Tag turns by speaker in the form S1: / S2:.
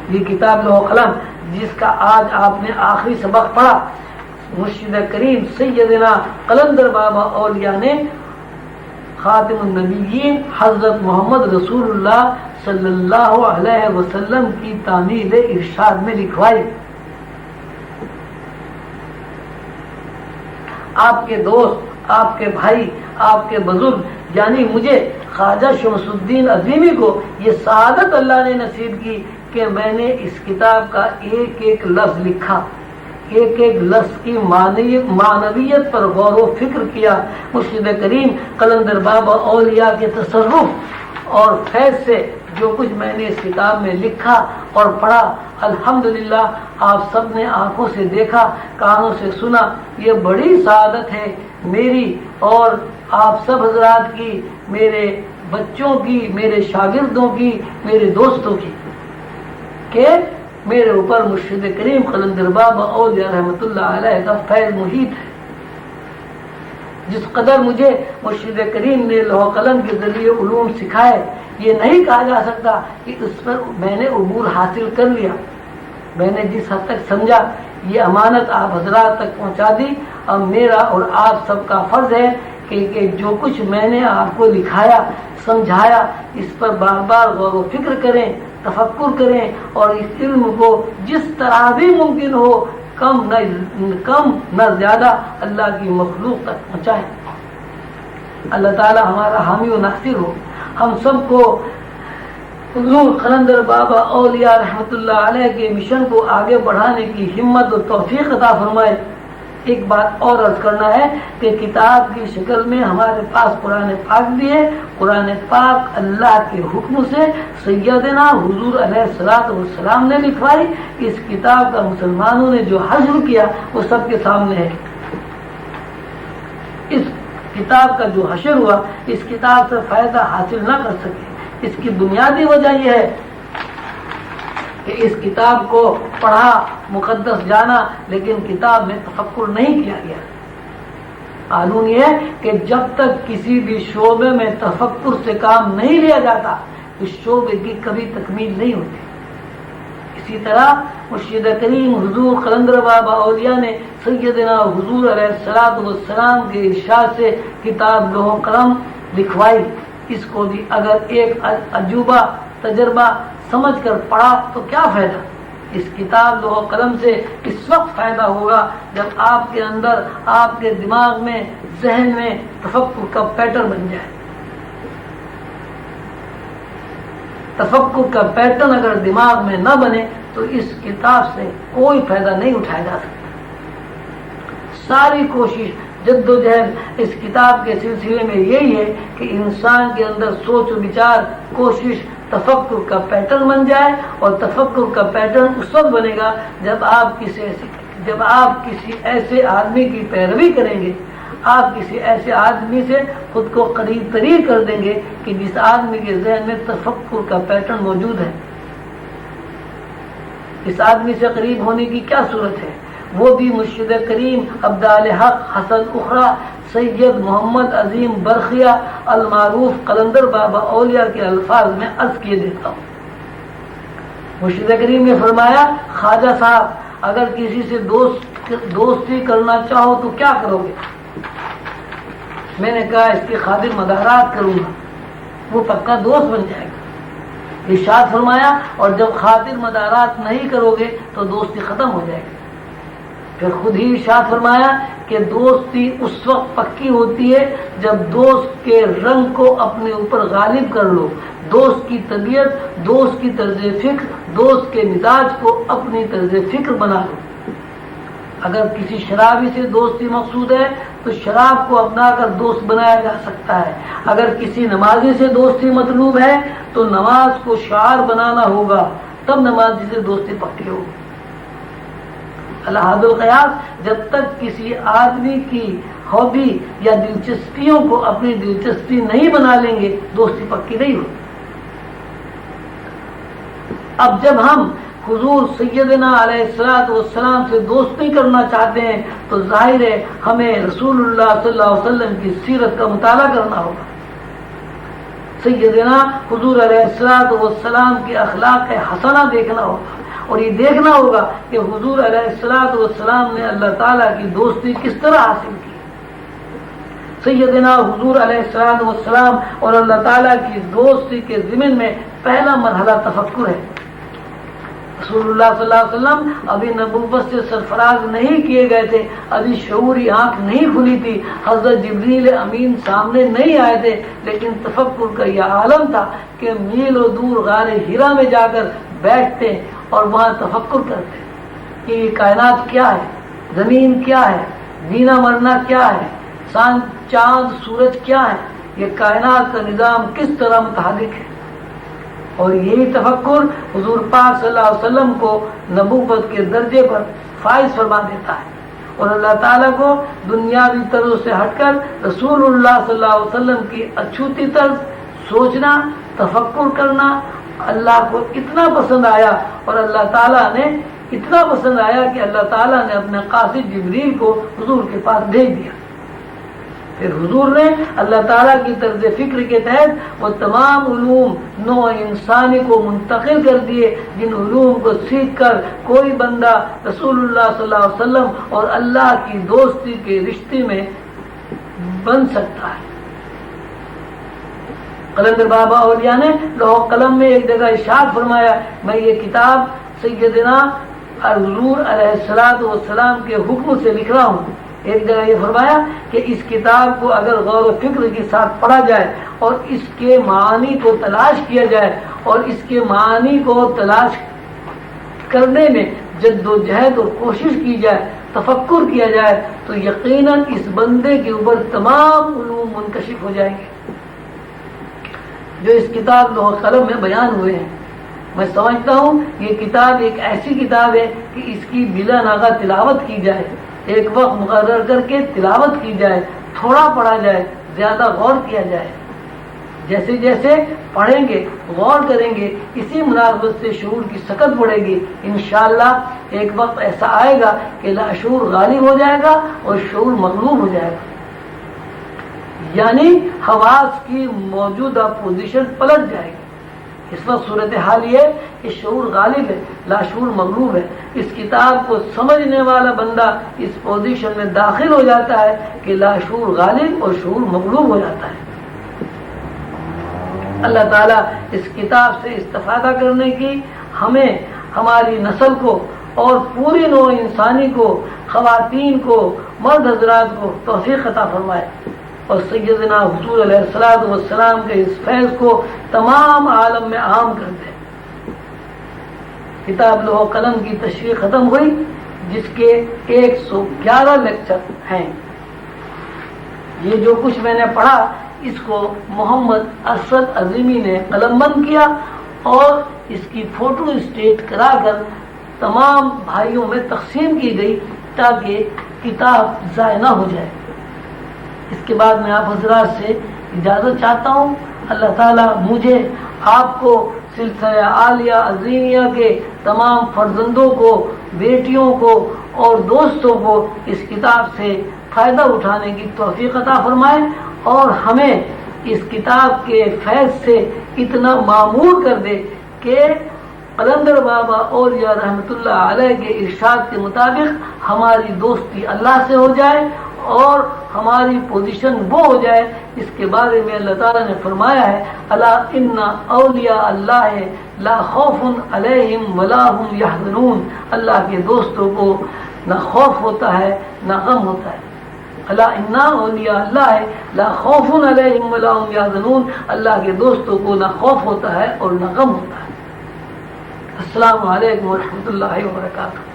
S1: یہ کتاب لوح قلم جس کا آج آپ نے آخری سبق پڑھا، مرشد کریم سیدنا قلندر بابا اولیاء نے خاتم النبیین حضرت محمد رسول اللہ صلی اللہ علیہ وسلم کی تعمیل ارشاد میں لکھوائی۔ آپ کے دوست، آپ کے بھائی، آپ کے بزرگ یعنی مجھے خواجہ شمس الدین عظیمی کو یہ سعادت اللہ نے نصیب کی کہ میں نے اس کتاب کا ایک ایک لفظ لکھا، ایک ایک لفظ کی معنویت پر غور و فکر کیا۔ مرشد کریم قلندر بابا اولیاء کے تصرف اور فیض سے جو کچھ میں نے اس کتاب میں لکھا اور پڑھا، الحمدللہ آپ سب نے آنکھوں سے دیکھا، کانوں سے سنا، یہ بڑی سعادت ہے میری اور آپ سب حضرات کی، میرے بچوں کی، میرے شاگردوں کی، میرے دوستوں کی، کہ میرے اوپر مرشد کریم قلندر بابا اولیاء رحمۃ اللہ علیہ کا فیض محیط ہے۔ جس قدر مجھے مرشد کریم نے لوح قلم کے ذریعے علوم سکھائے، یہ نہیں کہا جا سکتا کہ اس پر میں نے عبور حاصل کر لیا۔ میں نے جس حد تک سمجھا یہ امانت آپ حضرات تک پہنچا دی۔ اب میرا اور آپ سب کا فرض ہے کہ جو کچھ میں نے آپ کو لکھایا، سمجھایا، اس پر بار بار غور و فکر کریں، تفکر کریں اور اس علم کو جس طرح بھی ممکن ہو کم نہ زیادہ اللہ کی مخلوق تک پہنچائیں۔ اللہ تعالی ہمارا حامی و ناصر ہو، ہم سب کو حضور قلندر بابا اولیاء رحمۃ اللہ علیہ کے مشن کو آگے بڑھانے کی ہمت و توفیق عطا فرمائے۔ ایک بات اور عرض کرنا ہے کہ کتاب کی شکل میں ہمارے پاس قرآن پاک بھی ہے۔ قرآن پاک اللہ کے حکم سے سیدنا حضور علیہ الصلوۃ والسلام نے لکھوائی۔ اس کتاب کا مسلمانوں نے جو حشر کیا وہ سب کے سامنے ہے۔ اس کتاب کا جو حشر ہوا، اس کتاب سے فائدہ حاصل نہ کر سکے، اس کی بنیادی وجہ یہ ہے کہ اس کتاب کو پڑھا، مقدس جانا، لیکن کتاب میں تفکر نہیں کیا گیا۔ قانون یہ ہے کہ جب تک کسی بھی شعبے میں تفکر سے کام نہیں لیا جاتا، اس شعبے کی کبھی تکمیل نہیں ہوتی۔ اسی طرح مرشد کریم حضور قلندر بابا اولیاء نے سیدنا حضور علیہ الصلوۃ والسلام کے ارشاد سے کتاب لوح قلم لکھوائی۔ اس کو بھی اگر ایک عجوبہ تجربہ سمجھ کر پڑھا تو کیا فائدہ؟ اس کتاب لوح قلم سے اس وقت فائدہ ہوگا جب آپ کے اندر، آپ کے دماغ میں، ذہن میں تفکر کا پیٹرن بن جائے۔ تفکر کا پیٹرن اگر دماغ میں نہ بنے تو اس کتاب سے کوئی فائدہ نہیں اٹھایا جا سکتا۔ ساری کوشش، جد و جہد اس کتاب کے سلسلے میں یہی ہے کہ انسان کے اندر سوچ و بچار، کوشش، تفکر کا پیٹرن بن جائے، اور تفکر کا پیٹرن اس وقت بنے گا جب آپ کسی ایسے آدمی کی پیروی کریں گے، آپ کسی ایسے آدمی سے خود کو قریب ترین کر دیں گے کہ جس آدمی کے ذہن میں تفکر کا پیٹرن موجود ہے۔ اس آدمی سے قریب ہونے کی کیا صورت ہے؟ وہ بھی مرشد کریم عبدال حق حسن اخرا سید محمد عظیم برخیا المعروف قلندر بابا اولیاء کے الفاظ میں عرض کیے دیتا ہوں۔ مرشد کریم نے فرمایا، خواجہ صاحب اگر کسی سے دوستی کرنا چاہو تو کیا کرو گے؟ میں نے کہا اس کی خاطر مدارات کروں گا، وہ پکا دوست بن جائے گا۔ ارشاد فرمایا، اور جب خاطر مدارات نہیں کرو گے تو دوستی ختم ہو جائے گی۔ پھر خود ہی ارشاد فرمایا کہ دوستی اس وقت پکی ہوتی ہے جب دوست کے رنگ کو اپنے اوپر غالب کر لو، دوست کی طبیعت، دوست کی طرز فکر، دوست کے مزاج کو اپنی طرز فکر بنا لو۔ اگر کسی شرابی سے دوستی مقصود ہے تو شراب کو اپنا کر دوست بنایا جا سکتا ہے۔ اگر کسی نمازی سے دوستی مطلوب ہے تو نماز کو شعار بنانا ہوگا، تب نمازی سے دوستی پکی ہوگی۔ الحاد القیاس، جب تک کسی آدمی کی ہابی یا دلچسپیوں کو اپنی دلچسپی نہیں بنا لیں گے، دوستی پکی نہیں ہوتی۔ اب جب ہم حضور سیدنا علیہ الصلوۃ والسلام سے دوستی کرنا چاہتے ہیں تو ظاہر ہے ہمیں رسول اللہ صلی اللہ علیہ وسلم کی سیرت کا مطالعہ کرنا ہوگا۔ سیدنا حضور علیہ الصلوۃ والسلام کے اخلاق حسنہ دیکھنا ہوگا، اور یہ دیکھنا ہوگا کہ حضور علیہ الصلوۃ والسلام نے اللہ تعالیٰ کی دوستی کس طرح حاصل کی۔ سیدنا حضور علیہ الصلوۃ والسلام اور اللہ تعالیٰ کی دوستی کے ضمن میں پہلا مرحلہ تفکر ہے۔ رسول اللہ صلی اللہ علیہ وسلم ابھی نبوت سے سرفراز نہیں کیے گئے تھے، ابھی شعوری آنکھ نہیں کھلی تھی، حضرت جبریل امین سامنے نہیں آئے تھے، لیکن تفکر کا یہ عالم تھا کہ میلوں دور غار ہرا میں جا کر بیٹھتے اور وہاں تفکر کرتے کہ یہ کائنات کیا ہے، زمین کیا ہے، جینا مرنا کیا ہے، چاند سورج کیا ہے، یہ کائنات کا نظام کس طرح متحرک ہے۔ اور یہی تفکر حضور پاک صلی اللہ علیہ وسلم کو نبوت کے درجے پر فائز فرما دیتا ہے، اور اللہ تعالیٰ کو دنیاوی طرزوں سے ہٹ کر رسول اللہ صلی اللہ علیہ وسلم کی اچھوتی طرز سوچنا، تفکر کرنا اللہ کو اتنا پسند آیا، اور اللہ تعالیٰ نے اتنا پسند آیا کہ اللہ تعالیٰ نے اپنے قاصد جبریل کو حضور کے پاس بھیج دیا۔ پھر حضور نے اللہ تعالیٰ کی طرز فکر کے تحت وہ تمام علوم نوع انسانی کو منتقل کر دیے جن علوم کو سیکھ کر کوئی بندہ رسول اللہ صلی اللہ علیہ وسلم اور اللہ کی دوستی کے رشتے میں بن سکتا ہے۔ قلندر بابا اولیاء نے لوح قلم میں ایک جگہ ارشاد فرمایا، میں یہ کتاب سیدنا حضور علیہ الصلوۃ والسلام کے حکم سے لکھ رہا ہوں۔ ایک جگہ یہ فرمایا کہ اس کتاب کو اگر غور و فکر کے ساتھ پڑھا جائے اور اس کے معانی کو تلاش کیا جائے اور اس کے معانی کو تلاش کرنے میں جد و جہد اور کوشش کی جائے، تفکر کیا جائے، تو یقیناً اس بندے کے اوپر تمام علوم منکشف ہو جائیں گے جو اس کتاب لوح قلم میں بیان ہوئے ہیں۔ میں سمجھتا ہوں یہ کتاب ایک ایسی کتاب ہے کہ اس کی بلا ناغہ تلاوت کی جائے، ایک وقت مقرر کر کے تلاوت کی جائے، تھوڑا پڑھا جائے، زیادہ غور کیا جائے۔ جیسے جیسے پڑھیں گے، غور کریں گے، اسی مناسبت سے شعور کی سکت بڑھے گی۔ انشاءاللہ ایک وقت ایسا آئے گا کہ لاشعور غالب ہو جائے گا اور شعور مغلوب ہو جائے گا، یعنی حواس کی موجودہ پوزیشن پلٹ جائے گی۔ اس وقت صورتحال یہ کہ شعور غالب ہے، لاشعور مغلوب ہے۔ اس کتاب کو سمجھنے والا بندہ اس پوزیشن میں داخل ہو جاتا ہے کہ لاشعور غالب اور شعور مغلوب ہو جاتا ہے۔ اللہ تعالیٰ اس کتاب سے استفادہ کرنے کی ہمیں، ہماری نسل کو اور پوری نوع انسانی کو، خواتین کو، مرد حضرات کو توفیق عطا فرمائے، اور سیدنا حضور علیہ الصلوۃ والسلام کے اس فیض کو تمام عالم میں عام کر دے۔ کتاب لوح قلم کی تشریح ختم ہوئی، جس کے 111 لیکچر ہیں۔ یہ جو کچھ میں نے پڑھا اس کو محمد ارشد عظیمی نے قلم بند کیا اور اس کی فوٹو اسٹیٹ کرا کر تمام بھائیوں میں تقسیم کی گئی تاکہ کتاب ضائع نہ ہو جائے۔ اس کے بعد میں آپ حضرات سے اجازت چاہتا ہوں۔ اللہ تعالیٰ مجھے، آپ کو، سلسلہ عالیہ عظیمیہ کے تمام فرزندوں کو، بیٹیوں کو اور دوستوں کو اس کتاب سے فائدہ اٹھانے کی توفیق عطا فرمائے، اور ہمیں اس کتاب کے فیض سے اتنا معمور کر دے کہ قلندر بابا اولیاء رحمۃ اللہ علیہ کے ارشاد کے مطابق ہماری دوستی اللہ سے ہو جائے اور ہماری پوزیشن وہ ہو جائے اس کے بارے میں اللہ تعالیٰ نے فرمایا ہے، الا ان اولیاء اللہ لا خوف علیہم ولا هم یحزنون۔ اللہ کے دوستوں کو نہ خوف ہوتا ہے نہ غم ہوتا ہے۔ الا ان اولیاء اللہ لا خوف علیہم ولا هم یحزنون، اللہ کے دوستوں کو نہ خوف ہوتا ہے اور نہ غم ہوتا ہے۔ السلام علیکم ورحمۃ اللہ وبرکاتہ۔